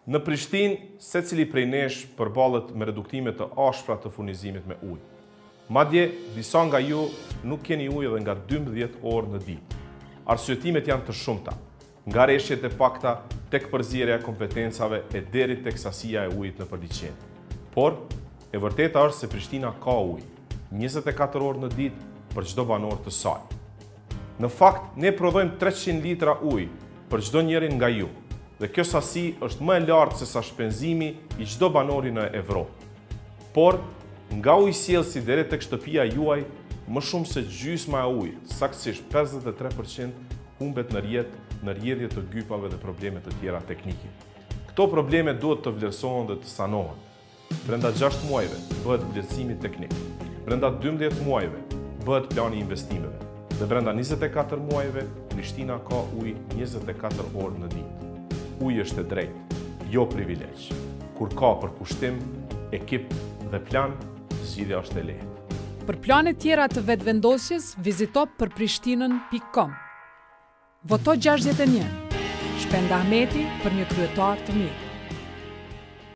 Në Prishtinë, secili prej nesh përballet me reduktime të ashpra të furnizimit me ujë. Madje, disa nga ju nuk keni ujë edhe nga 12 orë në ditë. Arsyetimet janë të shumta, nga rreshjet e pakta tek përzierja e kompetencave e deri tek sasia e ujit në përliçen. Por, e vërteta është se Prishtina ka ujë, 24 orë në ditë për çdo banor të saj. Në fakt, ne prodhojmë 300 litra ujë për çdo njërin nga ju, dhe kjo sasi është më e lartë se sa shpenzimi i çdo banori në Evropë. Por, nga ujësjellsi deri tek shtëpia juaj, më shumë se gjysma e ujit, saktësisht 53% humbet në rrjedhje të gypave dhe probleme të tjera teknike. Këto probleme duhet të vlerësohen dhe të sanohen. Brenda 6 muajve bëhet vlerësimi teknik. Brenda 12 muajve bëhet plani i investimeve. Dhe brenda 24 muajve, Prishtina ka ujë 24 orë në ditë. Uji është e drejtë, jo privilegj. Kur ka përkushtim, ekip dhe plan, zgjidhja është e lehtë. Për plane tjera të vetëvendosjes, vizito përprishtinën.com. Voto 61. Shpend Ahmeti për një kryetar të mirë.